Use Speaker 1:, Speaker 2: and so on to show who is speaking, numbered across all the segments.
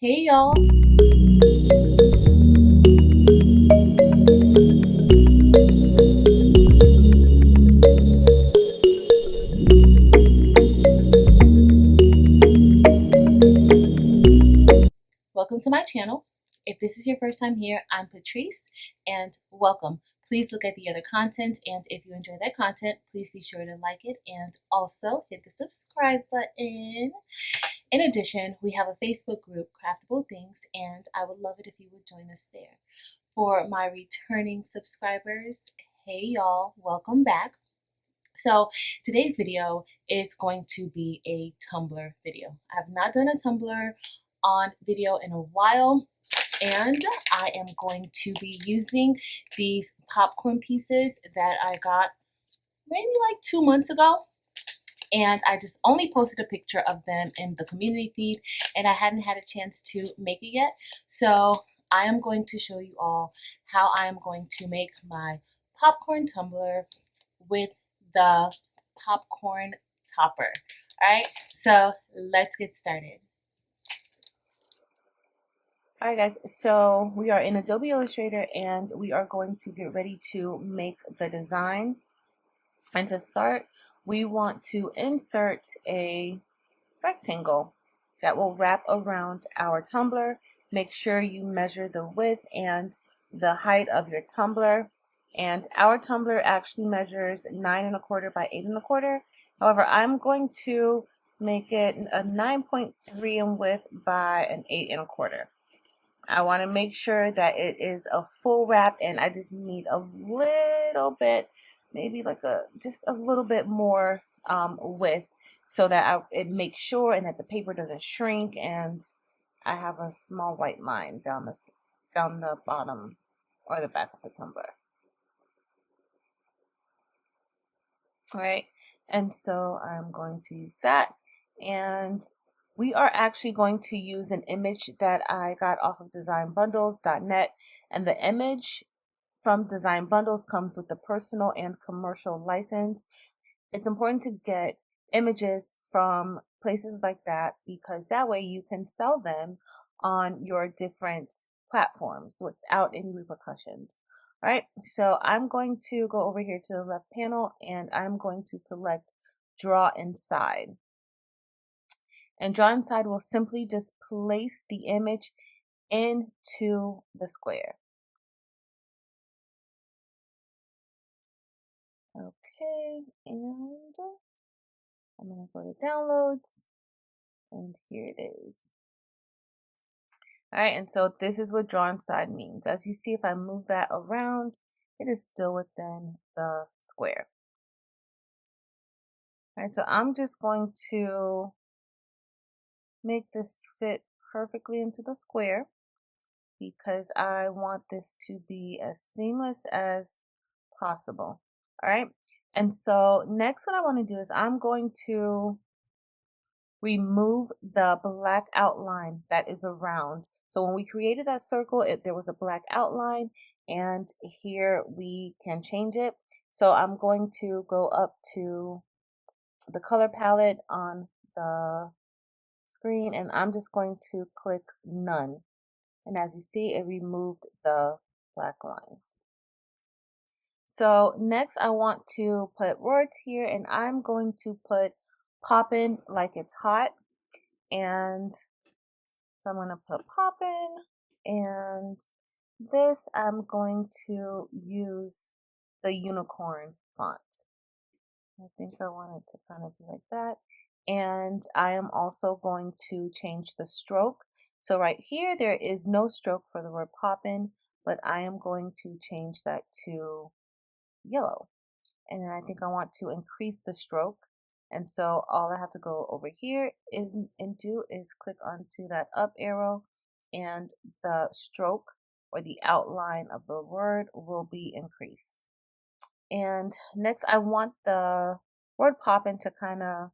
Speaker 1: Hey y'all. Welcome to my channel. If this is your first time here, I'm Patrice and welcome. Please look at the other content, and if you enjoy that content, please be sure to like it and also hit the subscribe button. In addition, we have a Facebook group, Craftable Things, and I would love it if you would join us there. For my returning subscribers, hey y'all, welcome back. So today's video is going to be a Tumbler video. I have not done a Tumbler on video in a while, and I am going to be using these popcorn pieces that I got maybe like 2 months ago. And I just only posted a picture of them in the community feed, and I hadn't had a chance to make it yet. So I am going to show you all how I am going to make my popcorn tumbler with the popcorn topper. All right, so let's get started. All right, guys, so we are in Adobe Illustrator and we are going to get ready to make the design. And to start, we want to insert a rectangle that will wrap around our tumbler. Make sure you measure the width and the height of your tumbler. And our tumbler actually measures 9 1/4 by 8 1/4. However, I'm going to make it a 9.3 in width by an 8 1/4. I want to make sure that it is a full wrap, and I just need a little bit, maybe like just a little bit more width, so that it makes sure and that the paper doesn't shrink, and I have a small white line down the bottom or the back of the tumbler. All right, and so I'm going to use that, and we are actually going to use an image that I got off of designbundles.net, and the image from Design Bundles comes with the personal and commercial license. It's important to get images from places like that because that way you can sell them on your different platforms without any repercussions. All right, so I'm going to go over here to the left panel and I'm going to select Draw Inside. And Draw Inside will simply just place the image into the square. Okay, and I'm going to go to Downloads, and here it is. All right, and so this is what Draw Inside means. As you see, if I move that around, it is still within the square. All right, so I'm just going to make this fit perfectly into the square because I want this to be as seamless as possible. All right, and so next what I want to do is I'm going to remove the black outline that is around. So when we created that circle, there was a black outline, and here we can change it. So I'm going to go up to the color palette on the screen, and I'm just going to click None. And as you see, it removed the black line. So next I want to put words here, and I'm going to put poppin' like it's hot. And so I'm going to put poppin', and this I'm going to use the unicorn font. I think I want it to kind of be like that. And I am also going to change the stroke. So right here, there is no stroke for the word poppin', but I am going to change that to yellow. And then I think I want to increase the stroke. And so all I have to go over here and do is click onto that up arrow, and the stroke or the outline of the word will be increased. And next I want the word poppin' to kind of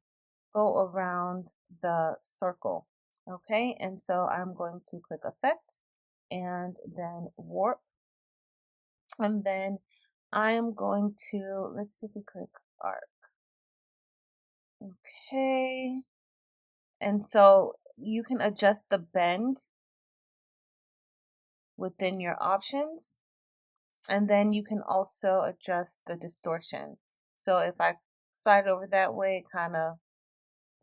Speaker 1: go around the circle. Okay, and so I'm going to click Effect and then Warp. And then I am going to, let's see if we click Arc. Okay, and so you can adjust the bend within your options. And then you can also adjust the distortion. So if I slide over that way, it kind of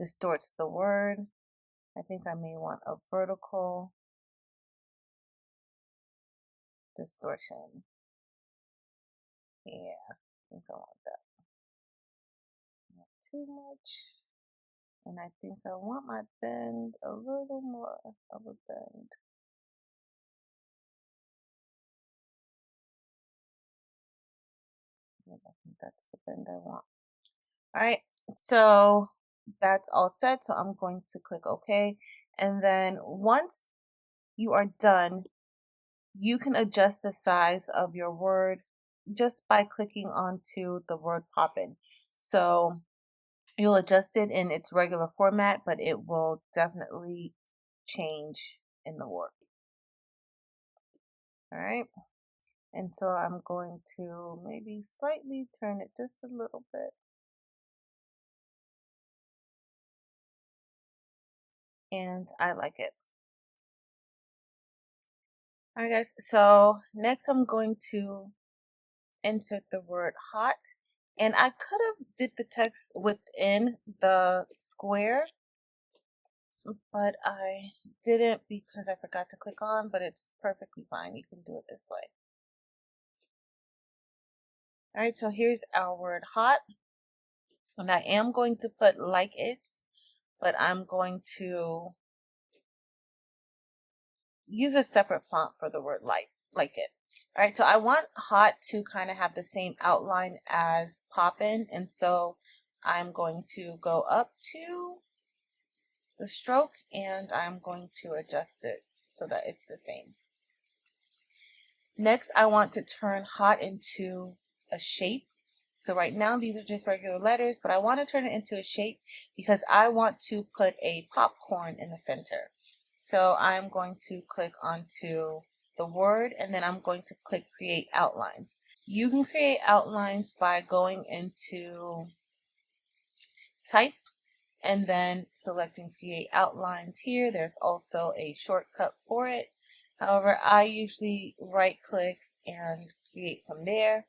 Speaker 1: distorts the word. I think I may want a vertical distortion. Yeah, I think I want that. Not too much. And I think I want my bend a little more of a bend. I think that's the bend I want. All right, so that's all set. So I'm going to click OK. And then once you are done, you can adjust the size of your word just by clicking onto the word poppin'. So you'll adjust it in its regular format, but it will definitely change in the work. All right. And so I'm going to maybe slightly turn it just a little bit. And I like it. All right, guys. So next I'm going to insert the word hot. And I could have did the text within the square, but I didn't because I forgot to click on, but it's perfectly fine. You can do it this way. All right, so here's our word hot. And I am going to put like it's, but I'm going to use a separate font for the word like it. All right, so I want hot to kind of have the same outline as poppin', and so I'm going to go up to the stroke and I'm going to adjust it so that it's the same. Next, I want to turn hot into a shape. So right now these are just regular letters, but I want to turn it into a shape because I want to put a popcorn in the center. So I'm going to click onto the word and then I'm going to click create outlines. You can create outlines by going into type and then selecting create outlines here. There's also a shortcut for it. However, I usually right click and create from there.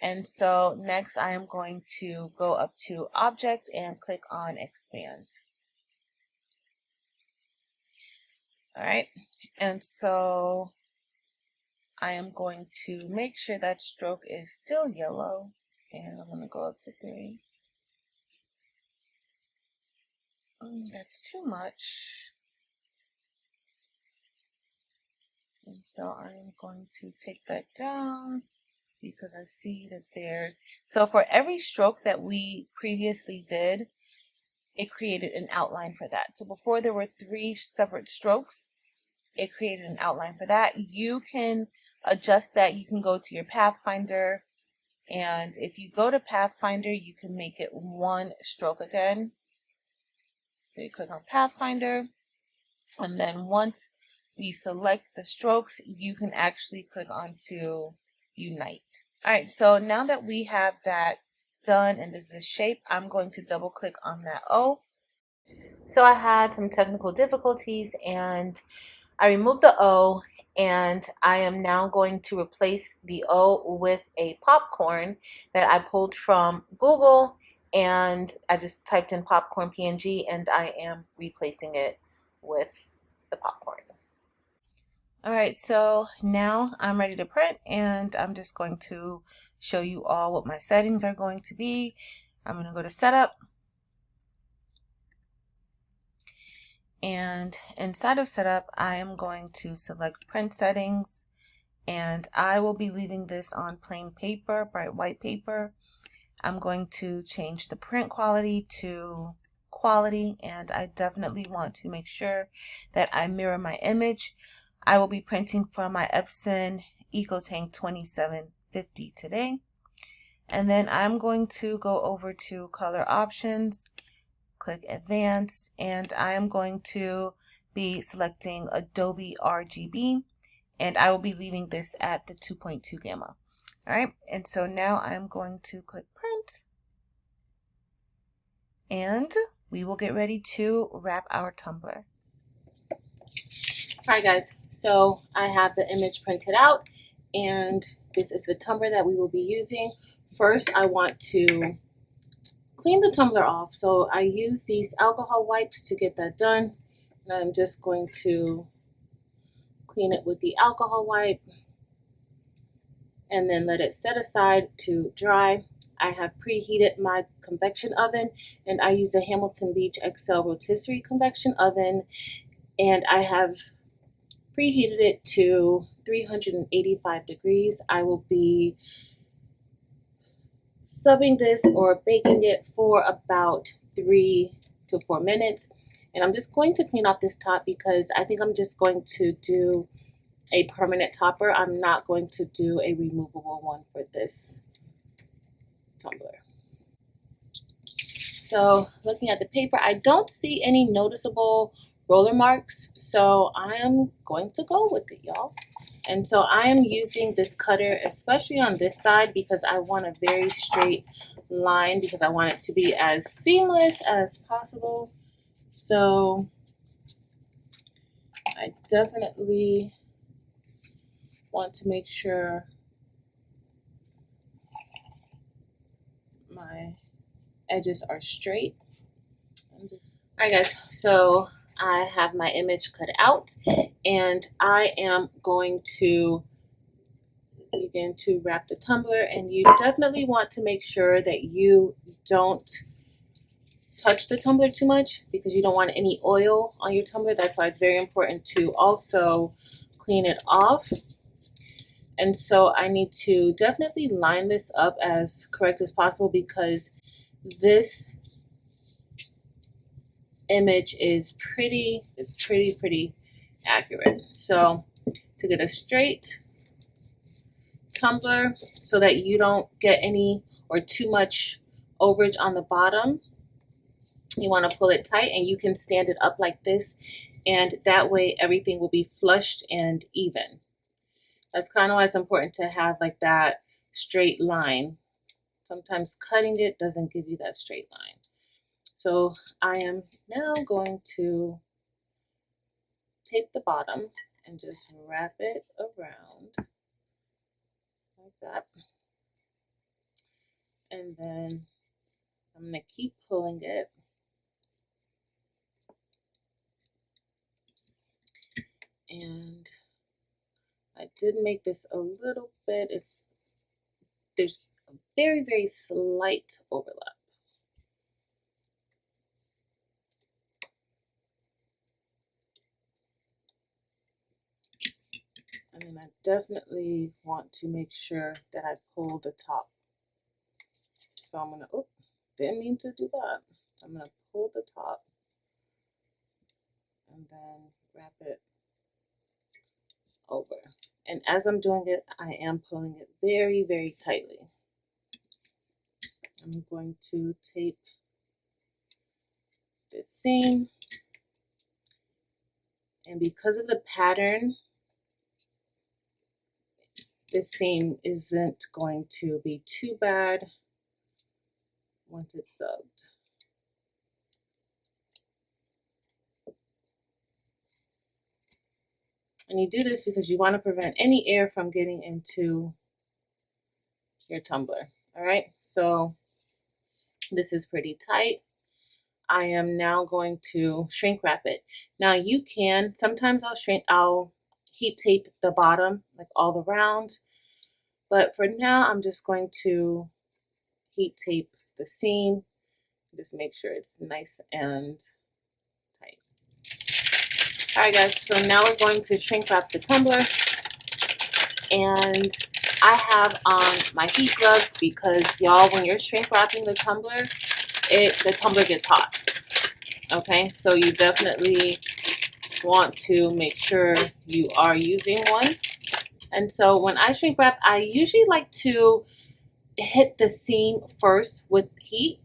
Speaker 1: And so next I am going to go up to object and click on expand. All right. And so I am going to make sure that stroke is still yellow and I'm going to go up to 3. That's too much. And so I'm going to take that down because I see that there's, so for every stroke that we previously did, it created an outline for that. So before there were 3 separate strokes, it created an outline for that. You can adjust that. You can go to your Pathfinder, and if you go to Pathfinder, you can make it 1 stroke again. So you click on Pathfinder, and then once we select the strokes, you can actually click onto Unite. All right, so now that we have that done and this is a shape, I'm going to double click on that O. So I had some technical difficulties and I removed the O and I am now going to replace the O with a popcorn that I pulled from Google, and I just typed in popcorn PNG and I am replacing it with the popcorn. All right, so now I'm ready to print and I'm just going to show you all what my settings are going to be. I'm going to go to setup, and inside of setup I am going to select print settings, and I will be leaving this on plain paper, bright white paper. I'm going to change the print quality to quality, and I definitely want to make sure that I mirror my image. I will be printing from my Epson EcoTank 2750 today. And then I'm going to go over to color options, click advanced, and I am going to be selecting Adobe RGB, and I will be leaving this at the 2.2 gamma. All right, and so now I'm going to click print, and we will get ready to wrap our tumbler. Alright guys, so I have the image printed out and this is the tumbler that we will be using. First I want to clean the tumbler off, so I use these alcohol wipes to get that done. And I'm just going to clean it with the alcohol wipe and then let it set aside to dry. I have preheated my convection oven and I use a Hamilton Beach XL rotisserie convection oven, and I have preheated it to 385 degrees. I will be subbing this or baking it for about 3 to 4 minutes. And I'm just going to clean off this top because I think I'm just going to do a permanent topper. I'm not going to do a removable one for this tumbler. So looking at the paper, I don't see any noticeable roller marks, so I am going to go with it, y'all. And so I am using this cutter, especially on this side, because I want a very straight line, because I want it to be as seamless as possible. So I definitely want to make sure my edges are straight. Alright guys, so I have my image cut out and I am going to begin to wrap the tumbler, and you definitely want to make sure that you don't touch the tumbler too much because you don't want any oil on your tumbler. That's why it's very important to also clean it off. And so I need to definitely line this up as correct as possible because this image is pretty accurate. So to get a straight tumbler so that you don't get any or too much overage on the bottom, you want to pull it tight, and you can stand it up like this, and that way everything will be flushed and even. That's kind of why it's important to have like that straight line. Sometimes cutting it doesn't give you that straight line. So I am now going to take the bottom and just wrap it around like that. And then I'm going to keep pulling it. And I did make this a little bit, there's a very slight overlap. And then I definitely want to make sure that I pull the top. So I'm gonna, oh, didn't mean to do that. I'm gonna pull the top and then wrap it over. And as I'm doing it, I am pulling it very tightly. I'm going to tape this seam. And because of the pattern, this seam isn't going to be too bad once it's subbed. And you do this because you want to prevent any air from getting into your tumbler. All right, so this is pretty tight. I am now going to shrink wrap it. Now you can, sometimes I'll heat tape the bottom, like all around. But for now, I'm just going to heat tape the seam. Just make sure it's nice and tight. All right, guys, so now we're going to shrink wrap the tumbler. And I have on my heat gloves because, y'all, when you're shrink wrapping the tumbler gets hot. Okay, so you definitely want to make sure you are using one. And so when I shrink wrap, I usually like to hit the seam first with heat.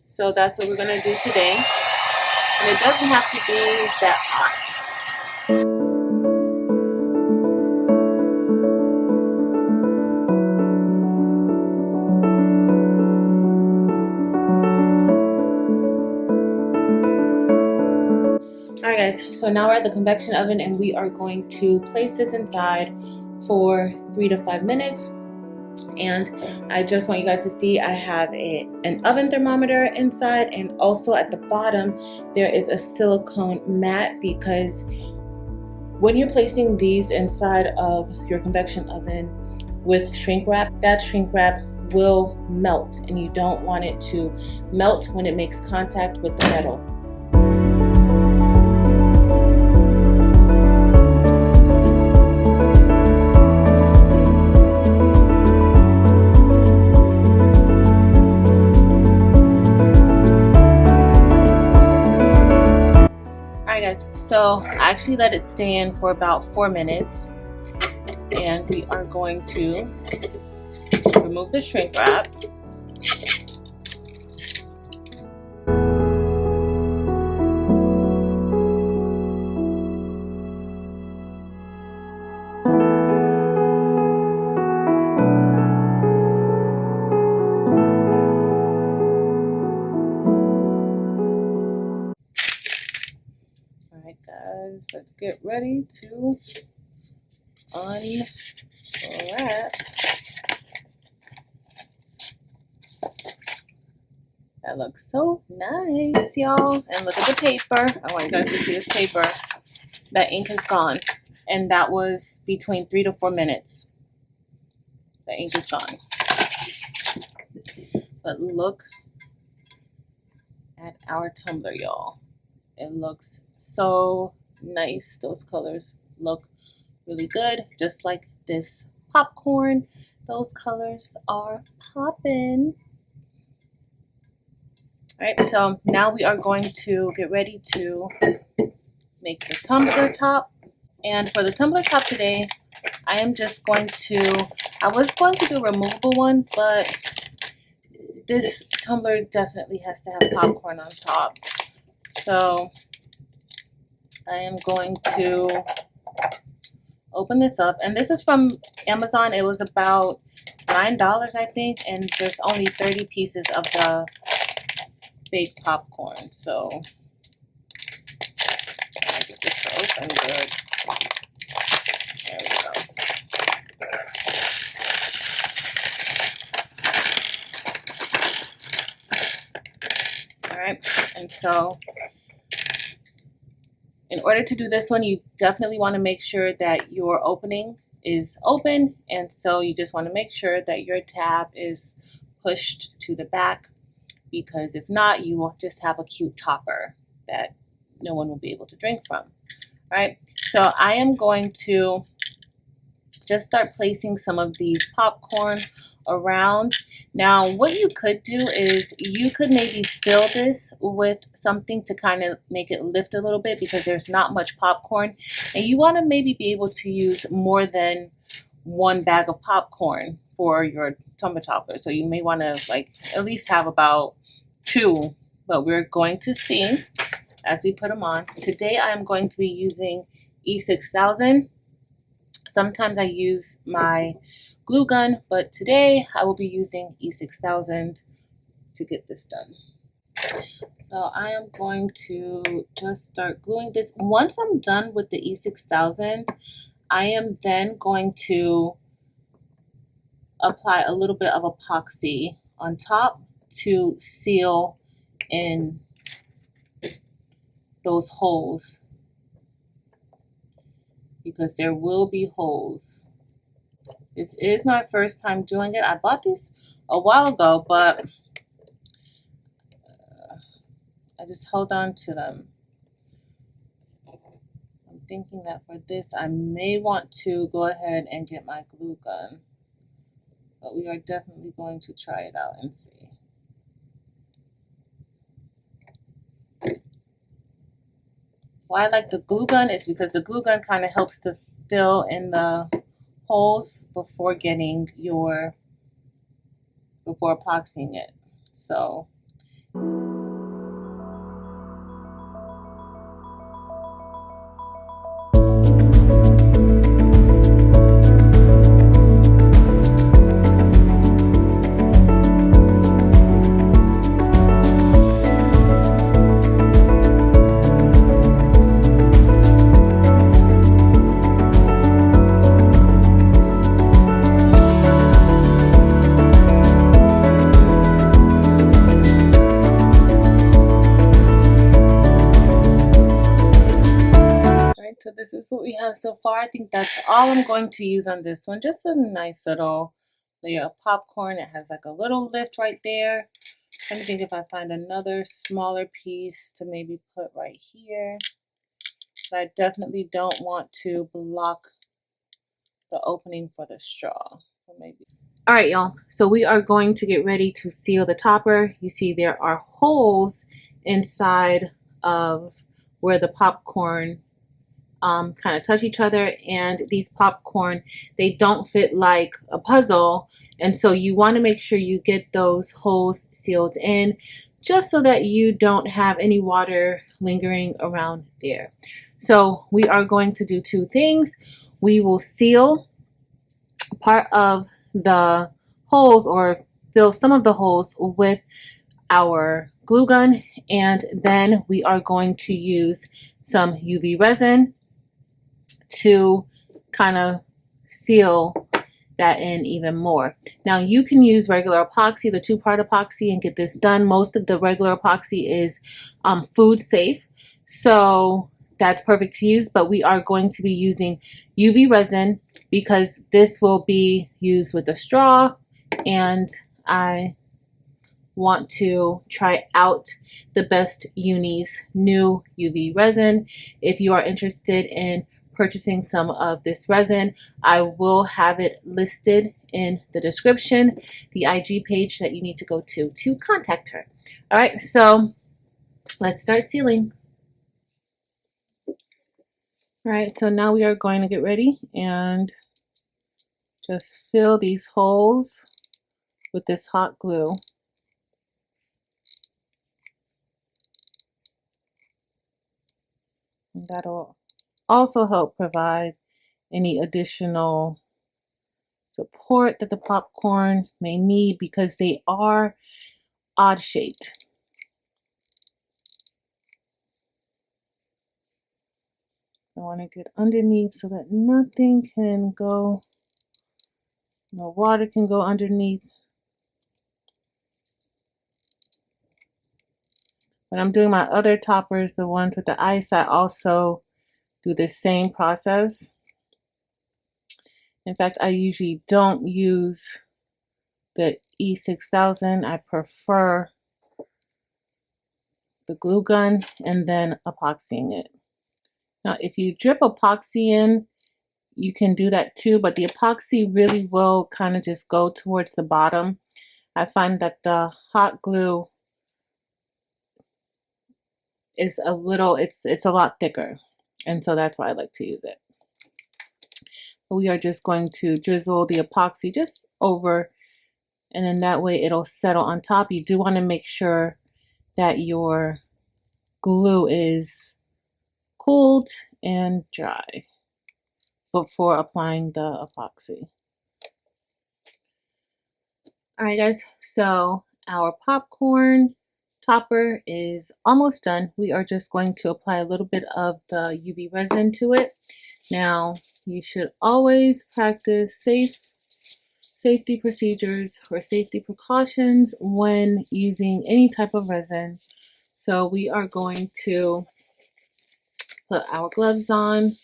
Speaker 1: So that's what we're going to do today. And it doesn't have to be that hot. Alright guys, so now we're at the convection oven and we are going to place this inside for 3 to 5 minutes. And I just want you guys to see I have an oven thermometer inside, and also at the bottom there is a silicone mat, because when you're placing these inside of your convection oven with shrink wrap, that shrink wrap will melt, and you don't want it to melt when it makes contact with the metal. So I actually let it stand for about 4 minutes, and we are going to remove the shrink wrap. Guys, let's get ready to unwrap. That looks so nice, y'all. And look at the paper. I want you guys to see this paper. That ink is gone, and that was between 3 to 4 minutes. The ink is gone. But look at our tumbler, y'all. It looks so nice. Those colors look really good, just like this popcorn. Those colors are popping. All right, so now we are going to get ready to make the tumbler top. And for the tumbler top today, I am just going to, I was going to do a removable one, but this tumbler definitely has to have popcorn on top. So I am going to open this up, and this is from Amazon. It was about $9, I think, and there's only 30 pieces of the fake popcorn. So I'll get this to open good. There we go. All right, and so in order to do this one, you definitely want to make sure that your opening is open, and so you just want to make sure that your tab is pushed to the back, because if not, you will just have a cute topper that no one will be able to drink from. All right, so I am going to just start placing some of these popcorn around. Now, what you could do is you could maybe fill this with something to kind of make it lift a little bit, because there's not much popcorn, and you want to maybe be able to use more than one bag of popcorn for your tumbler topper. So you may want to like at least have about 2, but we're going to see as we put them on. Today I am going to be using E6000. Sometimes I use my glue gun, but today I will be using E6000 to get this done. So I am going to just start gluing this. Once I'm done with the E6000, I am then going to apply a little bit of epoxy on top to seal in those holes, because there will be holes. This is my first time doing it. I bought these a while ago, but I just held on to them. I'm thinking that for this, I may want to go ahead and get my glue gun, but we are definitely going to try it out and see. Why I like the glue gun is because the glue gun kind of helps to fill in the holes before getting your, before epoxying it. So Alright, so this is what we have so far. I think that's all I'm going to use on this one. Just a nice little layer of popcorn. It has like a little lift right there. Let me think if I find another smaller piece to maybe put right here. But I definitely don't want to block the opening for the straw. So maybe. All right, y'all. So we are going to get ready to seal the topper. You see there are holes inside of where the popcorn kind of touch each other, and these popcorn, they don't fit like a puzzle, and so you want to make sure you get those holes sealed in just so that you don't have any water lingering around there. So we are going to do two things. We will seal part of the holes, or fill some of the holes with our glue gun, and then we are going to use some UV resin to kind of seal that in even more. Now you can use regular epoxy, the two-part epoxy, and get this done. Most of the regular epoxy is food safe, so that's perfect to use, but we are going to be using UV resin because this will be used with a straw, and I want to try out the Best Uni's new UV resin. If you are interested in purchasing some of this resin, I will have it listed in the description, the IG page that you need to go to contact her. All right, so let's start sealing. All right, so now we are going to get ready and just fill these holes with this hot glue. And that'll also help provide any additional support that the popcorn may need because they are odd shaped. I want to get underneath so that nothing can go, no water can go underneath. When I'm doing my other toppers, the ones with the ice, I also do the same process. In fact, I usually don't use the E6000. I prefer the glue gun and then epoxying it. Now, if you drip epoxy in, you can do that too, but the epoxy really will kind of just go towards the bottom. I find that the hot glue is a little, it's a lot thicker, and so that's why I like to use it. We are just going to drizzle the epoxy just over, and then that way it'll settle on top. You do want to make sure that your glue is cooled and dry before applying the epoxy. All right, guys, so our popcorn topper is almost done. We are just going to apply a little bit of the UV resin to it. Now, you should always practice safety procedures or safety precautions when using any type of resin. So we are going to put our gloves on.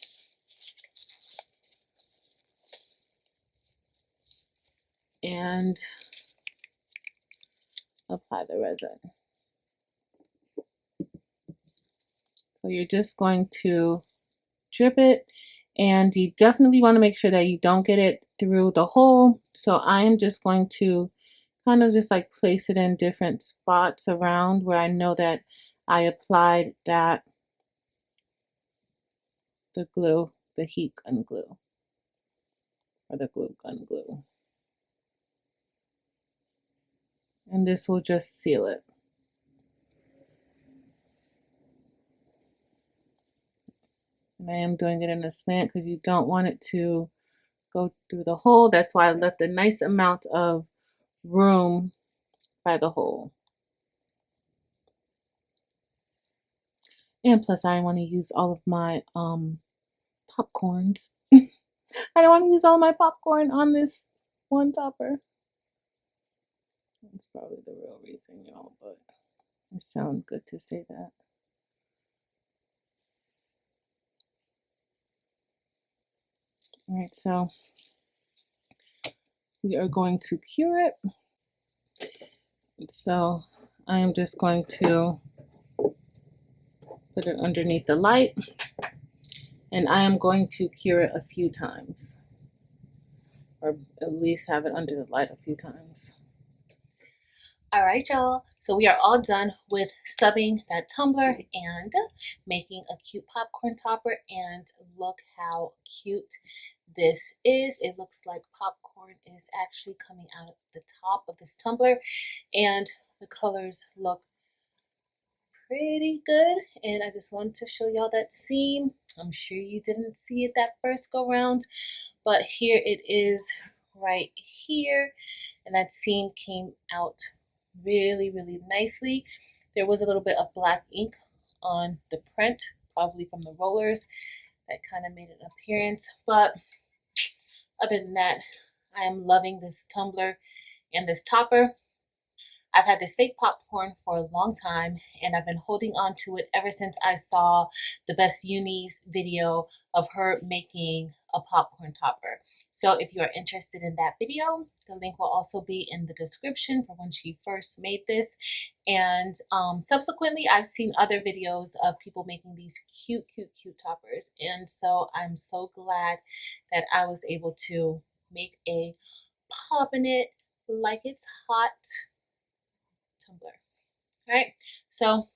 Speaker 1: And apply the resin. So you're just going to drip it, and you definitely want to make sure that you don't get it through the hole. So I am just going to kind of just like place it in different spots around where I know that I applied the glue, the heat gun glue, or the glue gun glue. And this will just seal it. And I am doing it in a slant because you don't want it to go through the hole. That's why I left a nice amount of room by the hole. And plus I want to use all of my popcorns. I don't want to use all my popcorn on this one topper. That's probably the real reason, y'all, but it sounds good to say that. All right, so we are going to cure it. So I am just going to put it underneath the light, and I am going to cure it a few times, or at least have it under the light a few times. All right, y'all. So we are all done with subbing that tumbler and making a cute popcorn topper. And look how cute this is. It looks like popcorn is actually coming out of the top of this tumbler, and the colors look pretty good. And I just wanted to show y'all that seam. I'm sure you didn't see it that first go round, but here it is right here, and that seam came out really, really nicely. There was a little bit of black ink on the print, probably from the rollers, that kind of made an appearance. But other than that, I am loving this tumbler and this topper. I've had this fake popcorn for a long time, and I've been holding on to it ever since I saw the Best Uni's video of her making a popcorn topper. So if you are interested in that video, the link will also be in the description for when she first made this. And subsequently, I've seen other videos of people making these cute, cute, cute toppers. And so I'm so glad that I was able to make a poppin' it like it's hot tumbler. All right, so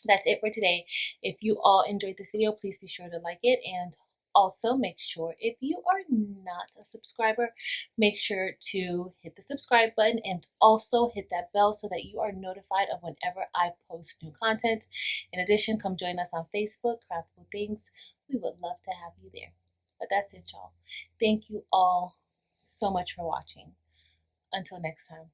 Speaker 1: that's it for today. If you all enjoyed this video, please be sure to like it, and also make sure, if you are not a subscriber, make sure to hit the subscribe button and also hit that bell so that you are notified of whenever I post new content. In addition, come join us on Facebook, Craftful Things. We would love to have you there. But that's it, y'all. Thank you all so much for watching. Until next time.